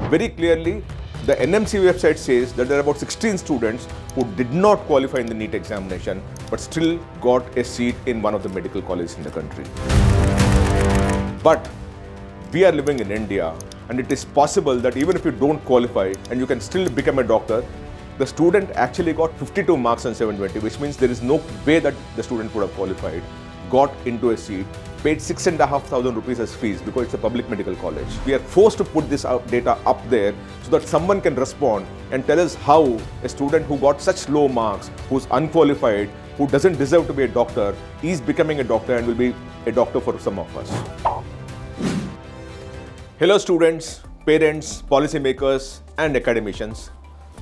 very clearly, the NMC website says that there are about 16 students who did not qualify in the NEET examination but still got a seat in one of the medical colleges in the country. But we are living in India, and it is possible that even if you don't qualify and you can still become a doctor, the student actually got 52 marks on 720, which means there is no way that the student would have qualified, got into a seat, paid 6,500 rupees as fees because it's a public medical college. We are forced to put this data up there so that someone can respond and tell us how a student who got such low marks, who's unqualified, who doesn't deserve to be a doctor, is becoming a doctor and will be a doctor for some of us. Hello students, parents, policymakers and academicians.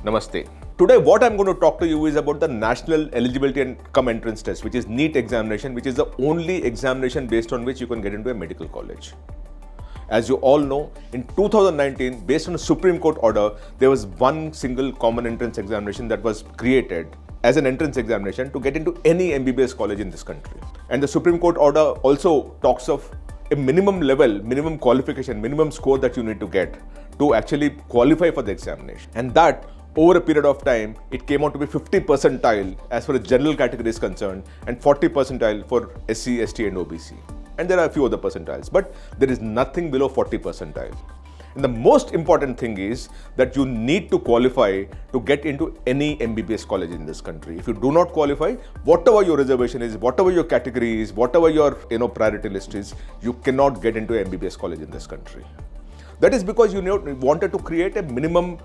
Namaste. Today what I'm going to talk to you is about the National Eligibility and Entrance Test, which is NEET examination, which is the only examination based on which you can get into a medical college. As you all know, in 2019, based on a Supreme Court order, there was one single common entrance examination that was created as an entrance examination to get into any MBBS college in this country. And the Supreme Court order also talks of a minimum level, minimum qualification, minimum score that you need to get to actually qualify for the examination. And that over a period of time, it came out to be 50 percentile as far as general category is concerned and 40 percentile for SC, ST and OBC. And there are a few other percentiles, but there is nothing below 40 percentile. And the most important thing is that you need to qualify to get into any MBBS college in this country. If you do not qualify, whatever your reservation is, whatever your category is, whatever your priority list is, you cannot get into an MBBS college in this country. That is because you wanted to create a minimum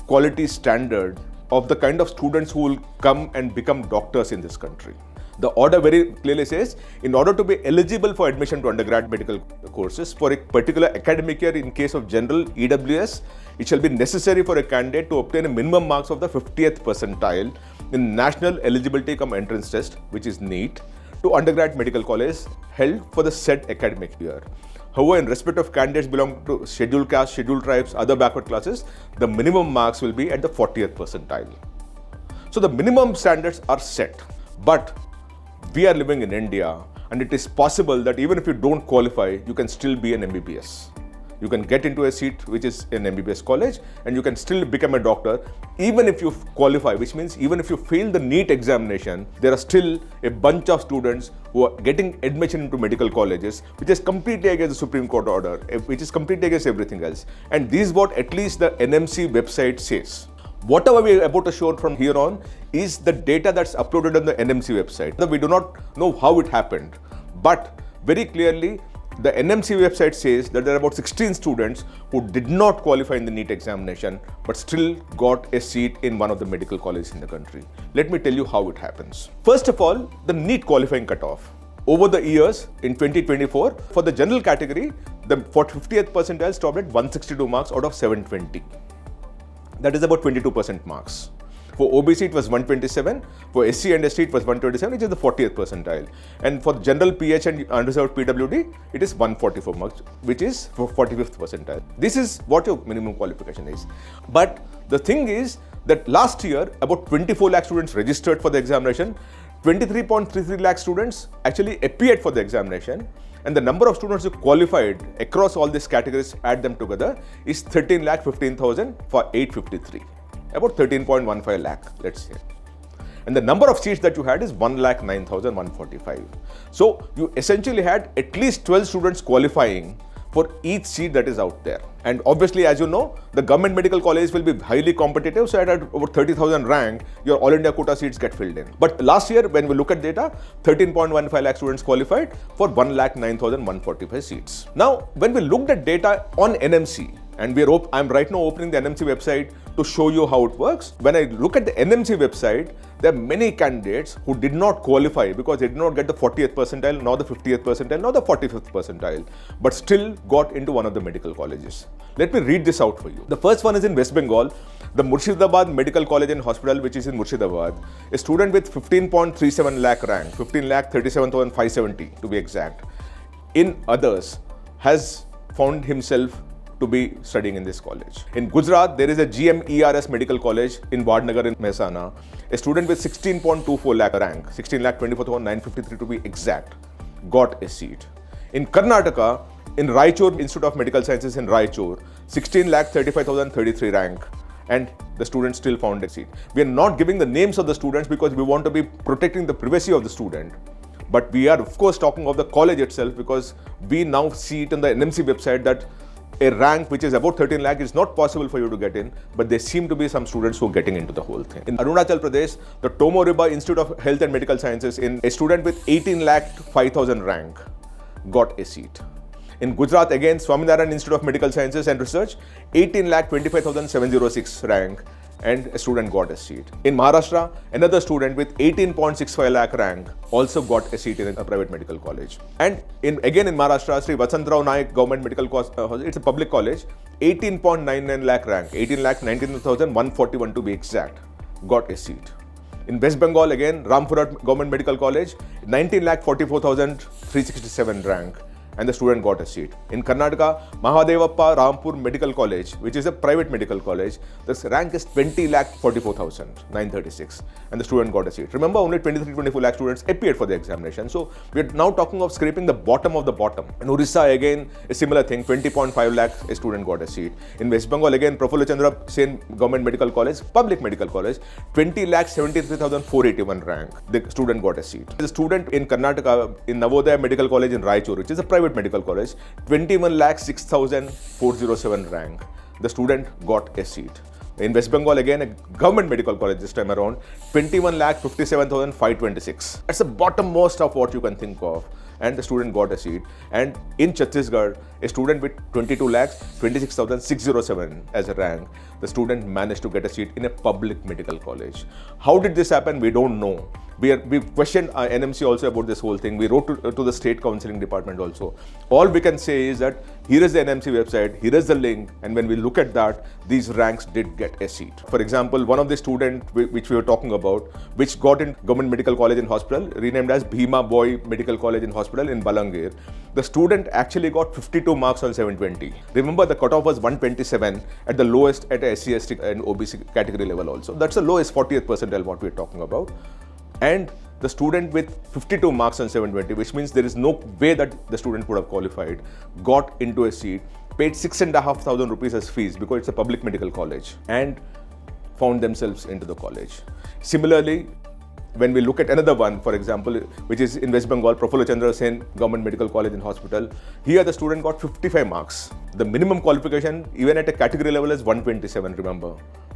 quality standard of the kind of students who will come and become doctors in this country. The order very clearly says, in order to be eligible for admission to undergrad medical courses for a particular academic year in case of general EWS, it shall be necessary for a candidate to obtain a minimum marks of the 50th percentile in National Eligibility Entrance Test, which is NEET, to undergrad medical college held for the said academic year. However, in respect of candidates belonging to scheduled castes, scheduled tribes, other backward classes, the minimum marks will be at the 40th percentile. So the minimum standards are set, but we are living in India, and it is possible that even if you don't qualify, you can still be an MBBS. You can get into a seat which is an MBBS college and you can still become a doctor even if you qualify, which means even if you fail the NEET examination, there are still a bunch of students who are getting admission into medical colleges, which is completely against the Supreme Court order, which is completely against everything else. And this is what at least the NMC website says. Whatever we are about to show from here on is the data that's uploaded on the NMC website. We do not know how it happened, but very clearly, the NMC website says that there are about 16 students who did not qualify in the NEET examination but still got a seat in one of the medical colleges in the country. Let me tell you how it happens. First of all, the NEET qualifying cutoff. Over the years, in 2024, for the general category, the 50th percentile stopped at 162 marks out of 720. That is about 22% marks. For OBC, it was 127. For SC and ST, it was 127, which is the 40th percentile. And for general PH and unreserved PWD, it is 144 marks, which is for 45th percentile. This is what your minimum qualification is. But the thing is that last year, about 24 lakh students registered for the examination. 23.33 lakh students actually appeared for the examination. And the number of students who qualified across all these categories, add them together, is 13,15,000 for 853. About 13.15 lakh, let's say. And the number of seats that you had is 1,09,145. So you essentially had at least 12 students qualifying for each seat that is out there. And obviously, as you know, the government medical colleges will be highly competitive. So at over 30,000 rank, your all India quota seats get filled in. But last year, when we look at data, 13.15 lakh students qualified for 1,09,145 seats. Now, when we looked at data on NMC, and I'm right now opening the NMC website to show you how it works. When I look at the NMC website, there are many candidates who did not qualify because they did not get the 40th percentile, nor the 50th percentile, nor the 45th percentile, but still got into one of the medical colleges. Let me read this out for you. The first one is in West Bengal, the Murshidabad Medical College and Hospital, which is in Murshidabad. A student with 15.37 lakh rank, 15,37,570 to be exact, in others, has found himself to be studying in this college. In Gujarat, there is a GMERS Medical College in Vadnagar in Mehsana. A student with 16.24 lakh rank, 16,24,953 to be exact, got a seat. In Karnataka, In Raichur Institute of Medical Sciences in Raichur, 16,35,033 rank, and the student still found a seat. We are not giving the names of the students because we want to be protecting the privacy of the student. But we are of course talking of the college itself because we now see it on the NMC website that a rank which is about 13 lakh is not possible for you to get in, but there seem to be some students who are getting into the whole thing. In Arunachal Pradesh, the Tomoriba Institute of Health and Medical Sciences, in a student with 18 lakh 5,000 rank got a seat. In Gujarat, again, Swaminarayan Institute of Medical Sciences and Research, 18,25,706 rank, and a student got a seat. In Maharashtra, another student with 18.65 lakh rank also got a seat in a private medical college. And again in Maharashtra, Sri Vasantrao Naik Government Medical College, it's a public college, 18.99 lakh rank, 18,19,141 to be exact, got a seat. In West Bengal, again, Rampurat Government Medical College, 19,44,367 rank, and the student got a seat. In Karnataka, Mahadevappa Rampur Medical College, which is a private medical college, the rank is 20,44,936, and the student got a seat. Remember, only 23-24 lakh students appeared for the examination. So we are now talking of scraping the bottom of the bottom. In Orissa, again, a similar thing, 20.5 lakh a student got a seat. In West Bengal, again, Prafulla Chandra Sen Government Medical College, public medical college, 20,73,481 rank, the student got a seat. The student in Karnataka, in Navodaya Medical College in Raichur, which is a private medical college, 21,06,407 rank, the student got a seat. In West Bengal, again, a government medical college this time around, 21,57,526. That's the bottommost of what you can think of. And the student got a seat. And in Chhattisgarh, a student with 22,26,607 as a rank, the student managed to get a seat in a public medical college. How did this happen? We don't know. We questioned NMC also about this whole thing. We wrote to the state counselling department also. All we can say is that here is the NMC website, here is the link, and when we look at that, these ranks did get a seat. For example, one of the students which we were talking about, which got in Government Medical College and Hospital, renamed as Bhima Boy Medical College and Hospital in Balangir, the student actually got 52 marks on 720. Remember, the cutoff was 127 at the lowest at a SC/ST and OBC category level also. That's the lowest 40th percentile what we're talking about. And the student with 52 marks on 720, which means there is no way that the student would have qualified, got into a seat, paid 6,500 rupees as fees because it's a public medical college, and found themselves into the college. Similarly, when we look at another one, for example, which is in West Bengal, Prafulla Chandra Sen Government Medical College and Hospital, here the student got 55 marks. The minimum qualification, even at a category level, is 127, remember.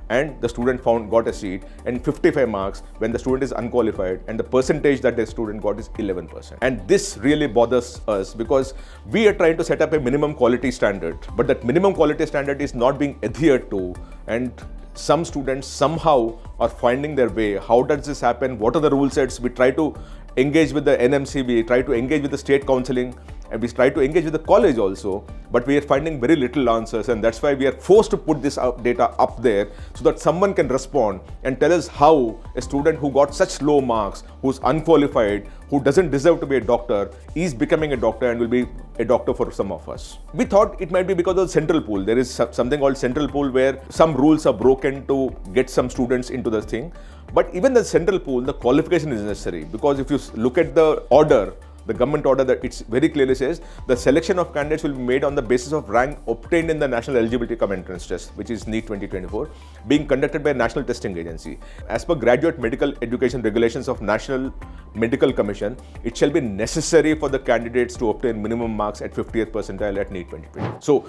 And the student got a seat, and 55 marks when the student is unqualified, and the percentage that the student got is 11%. And this really bothers us because we are trying to set up a minimum quality standard, but that minimum quality standard is not being adhered to, and some students somehow are finding their way. How does this happen? What are the rule sets? We try to engage with the NMC, we try to engage with the state counselling, and we try to engage with the college also, but we are finding very little answers, and that's why we are forced to put this data up there so that someone can respond and tell us how a student who got such low marks, who's unqualified, who doesn't deserve to be a doctor, is becoming a doctor and will be a doctor for some of us. We thought it might be because of the central pool. There is something called central pool where some rules are broken to get some students into the thing. But even the central pool, the qualification is necessary, because if you look at the order, the government order, that it's very clearly says the selection of candidates will be made on the basis of rank obtained in the National Eligibility cum Entrance Test, which is NEET 2024, being conducted by a national testing agency. As per Graduate Medical Education Regulations of National Medical Commission, it shall be necessary for the candidates to obtain minimum marks at 50th percentile at NEET 2020. So,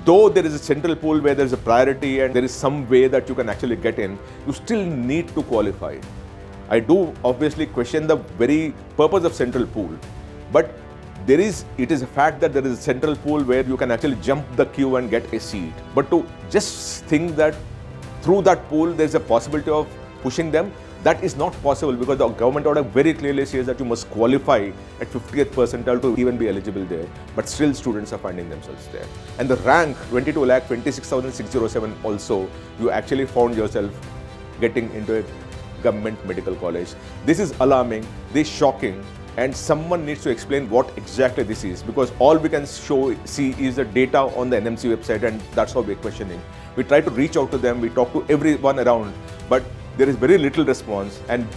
though there is a central pool where there is a priority and there is some way that you can actually get in, you still need to qualify. I do obviously question the very purpose of central pool, but it is a fact that there is a central pool where you can actually jump the queue and get a seat. But to just think that through that pool there is a possibility of pushing them, that is not possible, because the government order very clearly says that you must qualify at 50th percentile to even be eligible there, but still students are finding themselves there. And the rank 22,26,607 also, you actually found yourself getting into a government medical college. This is alarming, this is shocking, and someone needs to explain what exactly this is, because all we can see is the data on the NMC website, and that's how we're questioning. We try to reach out to them, we talk to everyone around, but there is very little response, and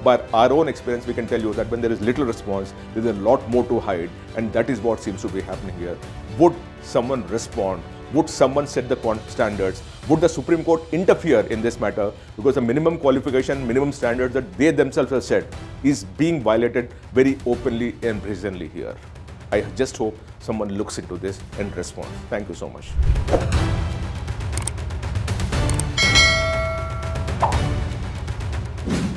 by our own experience, we can tell you that when there is little response, there is a lot more to hide, and that is what seems to be happening here. Would someone respond? Would someone set the standards? Would the Supreme Court interfere in this matter? Because the minimum qualification, minimum standards that they themselves have set is being violated very openly and brazenly here. I just hope someone looks into this and responds. Thank you so much.